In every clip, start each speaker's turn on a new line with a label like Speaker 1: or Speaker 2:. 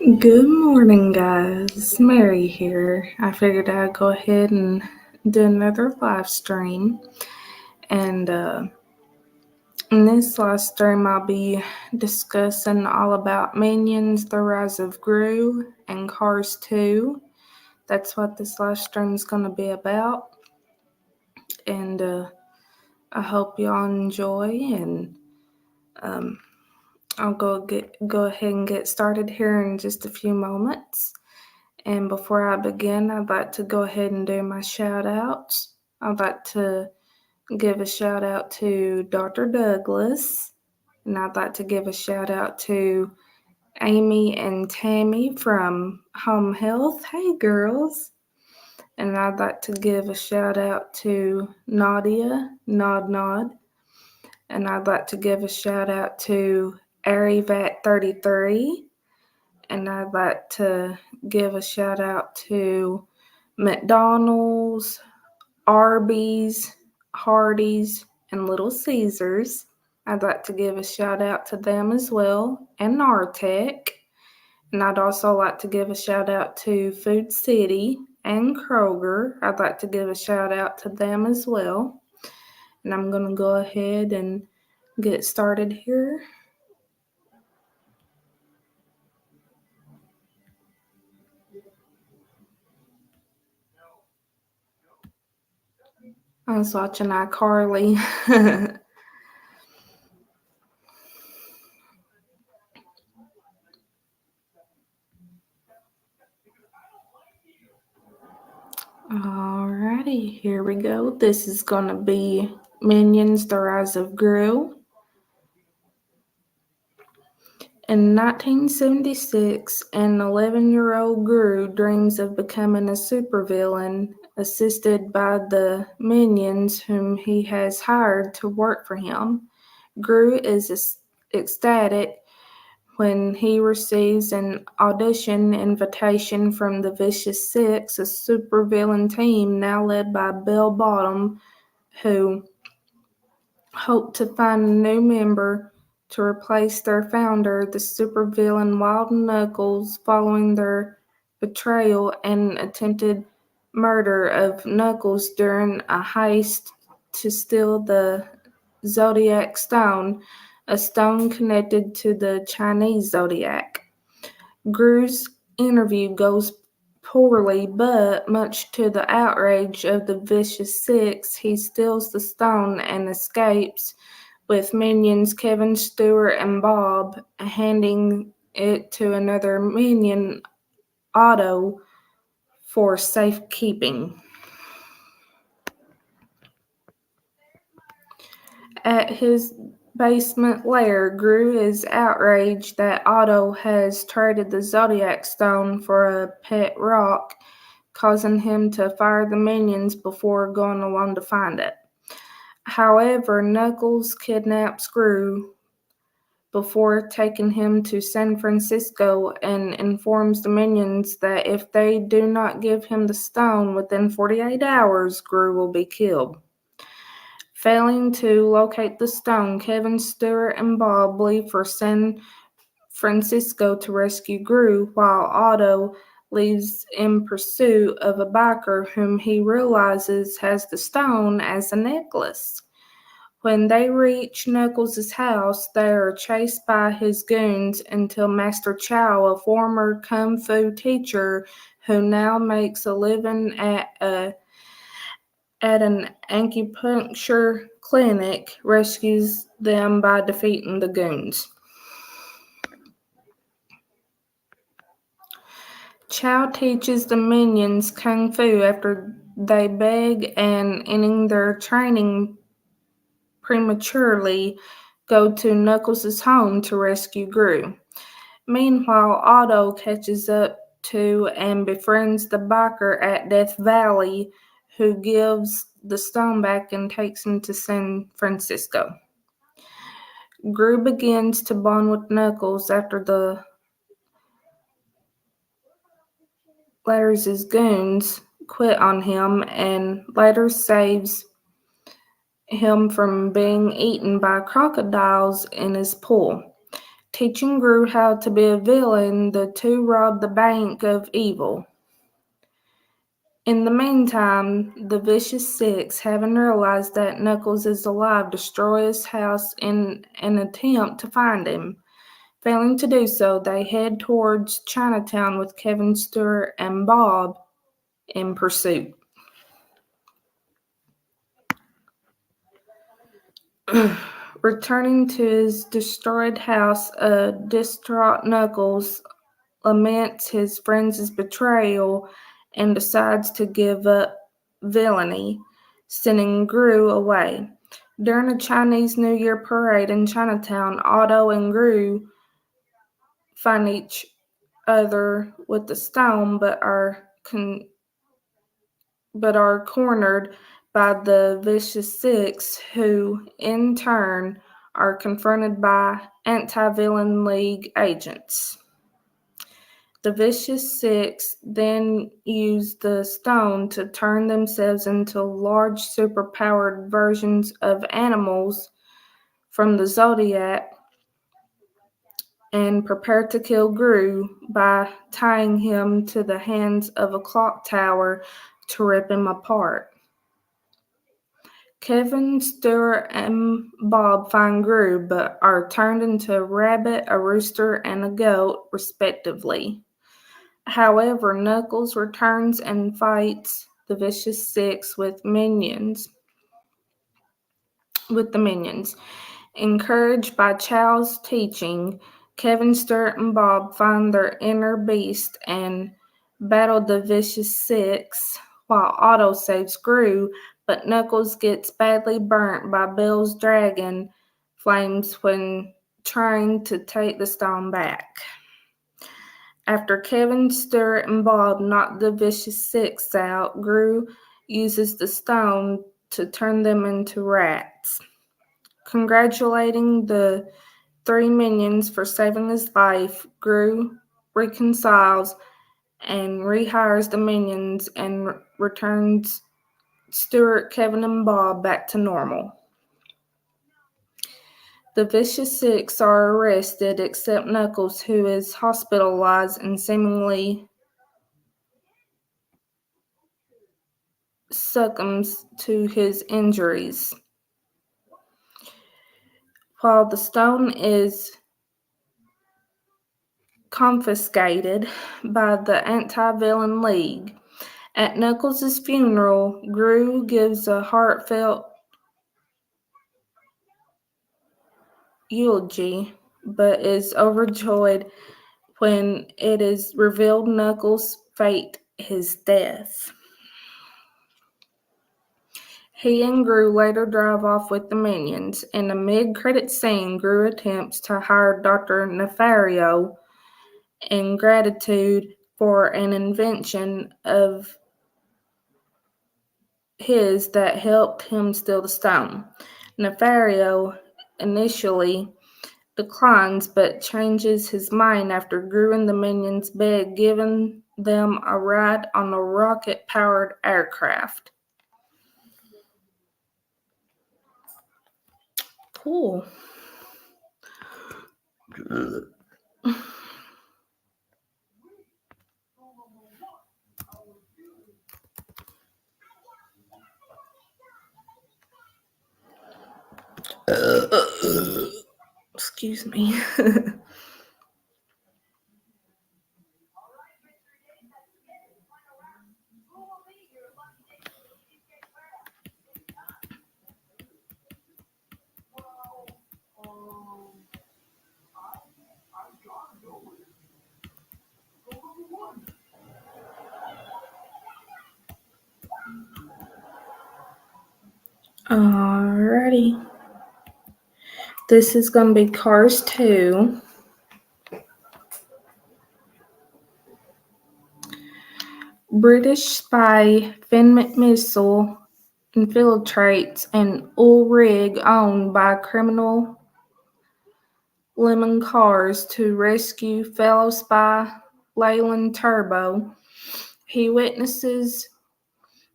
Speaker 1: Good morning, guys. Mary here. I figured I'd go ahead and do another live stream. And in this live stream, I'll be discussing all about Minions, The Rise of Gru, and Cars 2. That's what this live stream is going to be about. And I hope y'all enjoy. And I'll go ahead and get started here in just a few moments. And before I begin, I'd like to go ahead and do my shout outs. I'd like to give a shout out to Dr. Douglas, and I'd like to give a shout out to Amy and Tammy from Home Health. Hey, girls. And I'd like to give a shout out to Nadia, Nod. And I'd like to give a shout out to ArieVat33. And I'd like to give a shout out to McDonald's, Arby's, Hardee's, and Little Caesars. I'd like to give a shout out to them as well, and Nartec. And I'd also like to give a shout out to Food City and Kroger. I'd like to give a shout out to them as well. And I'm going to go ahead and get started here. I was watching iCarly. Alrighty, here we go. This is going to be Minions, The Rise of Gru. In 1976, an 11-year-old Gru dreams of becoming a supervillain, assisted by the minions whom he has hired to work for him. Gru is ecstatic when he receives an audition invitation from the Vicious Six, a supervillain team now led by Bell Bottom, who hope to find a new member to replace their founder, the supervillain Wild Knuckles, following their betrayal and attempted murder of Knuckles during a heist to steal the Zodiac Stone, a stone connected to the Chinese zodiac. Gru's interview goes poorly, but much to the outrage of the Vicious Six, he steals the stone and escapes, with minions Kevin, Stewart, and Bob handing it to another minion, Otto, for safekeeping. At his basement lair, Gru is outraged that Otto has traded the Zodiac Stone for a pet rock, causing him to fire the minions before going alone to find it. However, Knuckles kidnaps Gru before taking him to San Francisco and informs the minions that if they do not give him the stone within 48 hours, Gru will be killed. Failing to locate the stone, Kevin, Stewart, and Bob leave for San Francisco to rescue Gru, while Otto leaves in pursuit of a biker whom he realizes has the stone as a necklace. When they reach Knuckles' house, they are chased by his goons until Master Chow, a former kung fu teacher who now makes a living at an acupuncture clinic, rescues them by defeating the goons. Chow teaches the minions kung fu after they beg and, ending their training prematurely, go to Knuckles' home to rescue Gru. Meanwhile, Otto catches up to and befriends the biker at Death Valley, who gives the stone back and takes him to San Francisco. Gru begins to bond with Knuckles after the latter's goons quit on him, and later saves him from being eaten by crocodiles in his pool. Teaching Gru how to be a villain, the two rob the Bank of Evil. In the meantime, the Vicious Six, having realized that Knuckles is alive, destroy his house in an attempt to find him. Failing to do so, they head towards Chinatown with Kevin Stewart and Bob in pursuit. Returning to his destroyed house, a distraught Knuckles laments his friends' betrayal and decides to give up villainy, sending Gru away. During a Chinese New Year parade in Chinatown, Otto and Gru find each other with the stone, but are cornered by the Vicious Six, who, in turn, are confronted by Anti-Villain League agents. The Vicious Six then use the stone to turn themselves into large superpowered versions of animals from the Zodiac and prepare to kill Gru by tying him to the hands of a clock tower to rip him apart. Kevin, Stewart, and Bob find Gru, but are turned into a rabbit, a rooster, and a goat, respectively. However, Knuckles returns and fights the Vicious Six with the minions. Encouraged by Chow's teaching, Kevin, Stewart, and Bob find their inner beast and battle the Vicious Six, while Otto saves Gru, but Knuckles gets badly burnt by Bill's dragon flames when trying to take the stone back. After Kevin, Stewart, and Bob knock the Vicious Six out, Gru uses the stone to turn them into rats. Congratulating the three minions for saving his life, Gru reconciles and rehires the minions and returns Stewart, Kevin, and Bob back to normal. The Vicious Six are arrested except Knuckles, who is hospitalized and seemingly succumbs to his injuries. While the stone is confiscated by the Anti-Villain League, at Knuckles' funeral, Gru gives a heartfelt eulogy, but is overjoyed when it is revealed Knuckles' fate is death. He and Gru later drive off with the minions. In a mid-credit scene, Gru attempts to hire Dr. Nefario in gratitude for an invention of his that helped him steal the stone. Nefario initially declines, but changes his mind after Gru and the minions beg, giving them a ride on a rocket-powered aircraft. Cool. Excuse me. Alrighty. This is going to be Cars 2. British spy Finn McMissile infiltrates an oil rig owned by criminal Lemon Cars to rescue fellow spy Leyland Turbo. He witnesses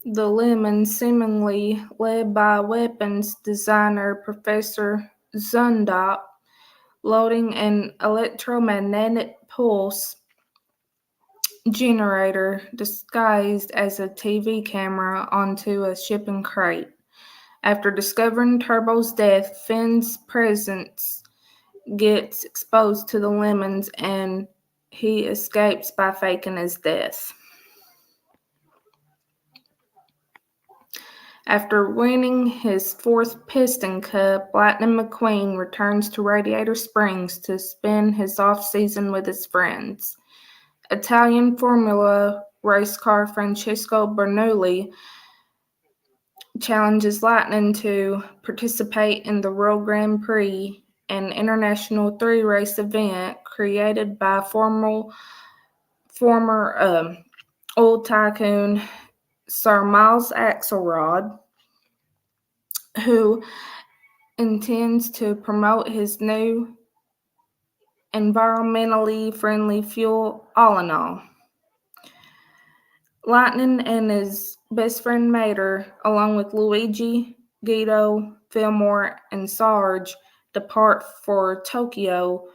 Speaker 1: the Lemon, seemingly led by weapons designer Professor Zundop, loading an electromagnetic pulse generator disguised as a TV camera onto a shipping crate. After discovering Turbo's death, Finn's presence gets exposed to the lemons and he escapes by faking his death. After winning his 4th Piston Cup, Lightning McQueen returns to Radiator Springs to spend his off-season with his friends. Italian Formula race car Francesco Bernoulli challenges Lightning to participate in the World Grand Prix, an international 3-race event created by former oil tycoon Sir Miles Axelrod, who intends to promote his new environmentally friendly fuel, All-in-All. Lightning and his best friend Mater, along with Luigi, Guido, Fillmore, and Sarge, depart for Tokyo,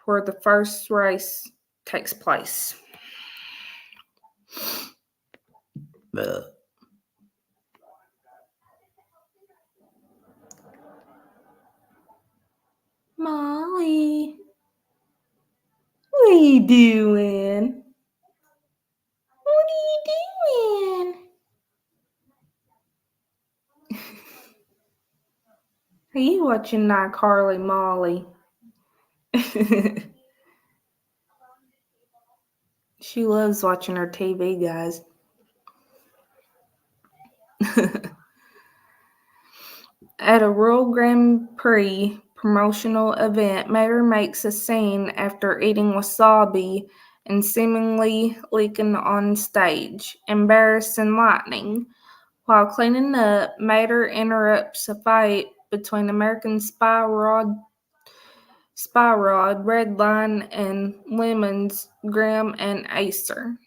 Speaker 1: where the first race takes place. Molly, what are you doing? What are you doing? Are you watching iCarly, Molly? She loves watching her TV, guys. At a World Grand Prix promotional event, Mater makes a scene after eating wasabi and seemingly leaking on stage, embarrassing Lightning. While cleaning up, Mater interrupts a fight between American Spy Rod, Redline, and Lemons, Grim, and Acer.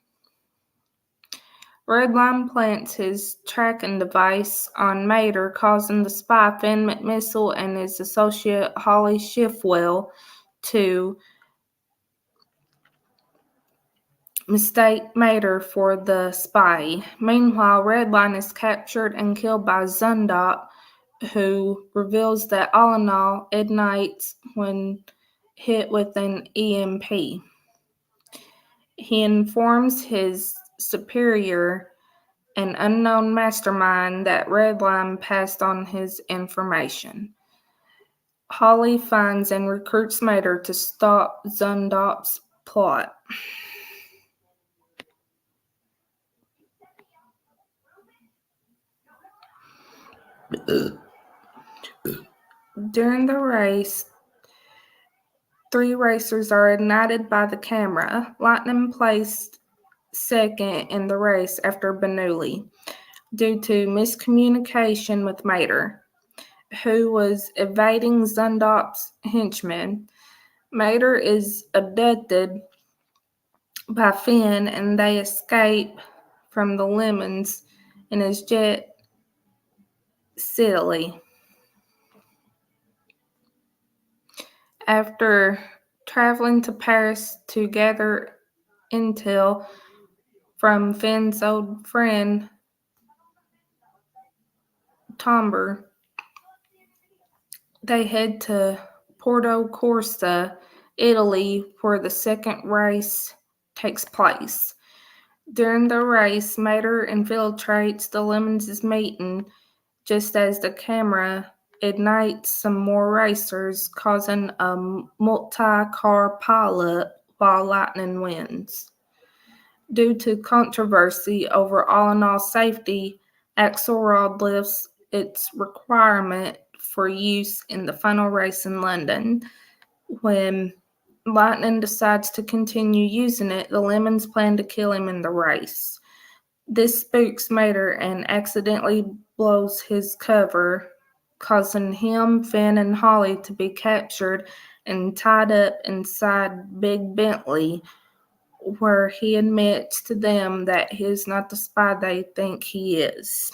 Speaker 1: Redline plants his tracking device on Mater, causing the spy Finn McMissile and his associate Holly Schiffwell to mistake Mater for the spy. Meanwhile, Redline is captured and killed by Zundop, who reveals that All-in-All ignites when hit with an EMP. He informs his superior, an unknown mastermind, that Redline passed on his information. Holly finds and recruits Mater to stop Zundop's plot. During the race, 3 racers are ignited by the camera. Lightning placed second in the race after Bernoulli, due to miscommunication with Mater, who was evading Zundop's henchmen. Mater is abducted by Finn and they escape from the lemons in his jet Silly. After traveling to Paris to gather intel from Finn's old friend Tomber, they head to Porto Corsa, Italy, where the second race takes place. During the race, Mater infiltrates the Lemons' meeting just as the camera ignites some more racers, causing a multi-car pileup while Lightning wins. Due to controversy over All-in-All safety, Axelrod lifts its requirement for use in the final race in London. When Lightning decides to continue using it, the Lemons plan to kill him in the race. This spooks Mater and accidentally blows his cover, causing him, Finn, and Holly to be captured and tied up inside Big Bentley, where he admits to them that he is not the spy they think he is.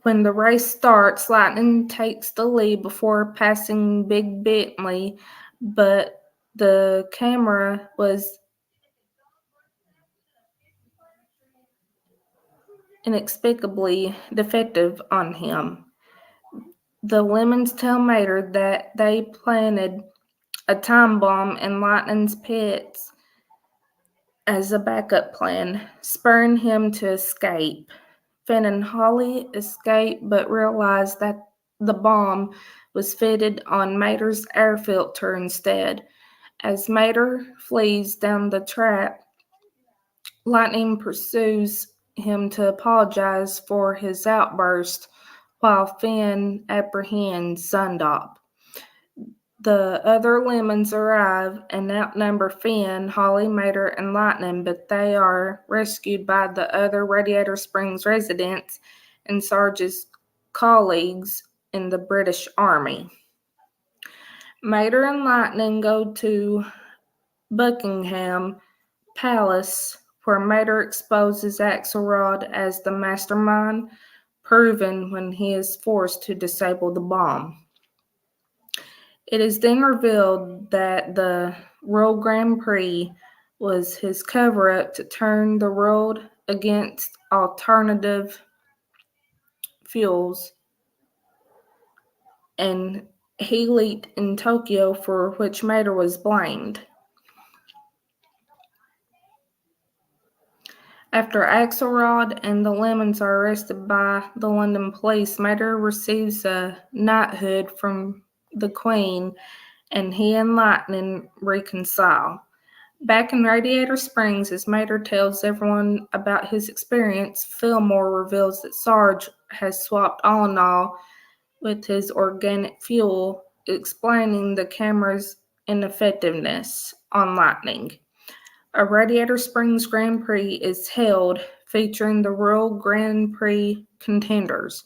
Speaker 1: When the race starts, Lightning takes the lead before passing Big Bentley, but the camera was inexplicably defective on him. The Lemons tell Mater that they planted a time bomb in Lightning's pits as a backup plan, spurring him to escape. Finn and Holly escape but realize that the bomb was fitted on Mater's air filter instead. As Mater flees down the track, Lightning pursues him to apologize for his outburst, while Finn apprehends Sundop. The other Lemons arrive and outnumber Finn, Holly, Mater, and Lightning, but they are rescued by the other Radiator Springs residents and Sarge's colleagues in the British Army. Mater and Lightning go to Buckingham Palace, where Mater exposes Axelrod as the mastermind, proven when he is forced to disable the bomb. It is then revealed that the World Grand Prix was his cover-up to turn the world against alternative fuels, and he leaked in Tokyo, for which Mater was blamed. After Axelrod and the Lemons are arrested by the London police, Mater receives a knighthood from the Queen, and he and Lightning reconcile. Back in Radiator Springs, as Mater tells everyone about his experience, Fillmore reveals that Sarge has swapped all in all with his organic fuel, explaining the camera's ineffectiveness on Lightning. A Radiator Springs Grand Prix is held, featuring the World Grand Prix contenders.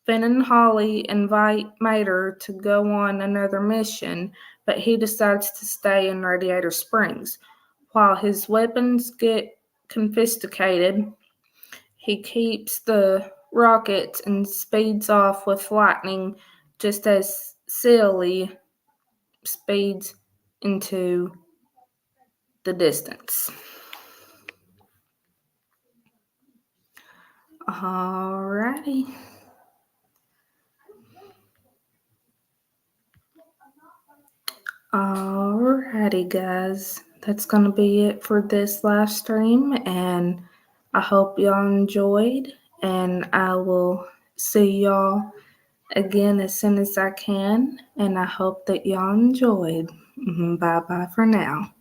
Speaker 1: Finn and Holly invite Mater to go on another mission, but he decides to stay in Radiator Springs. While his weapons get confiscated, he keeps the rockets and speeds off with Lightning just as Silly speeds into the distance. Alrighty. Alrighty, guys. That's going to be it for this live stream, and I hope y'all enjoyed, and I will see y'all again as soon as I can, and I hope that y'all enjoyed. Bye-bye for now.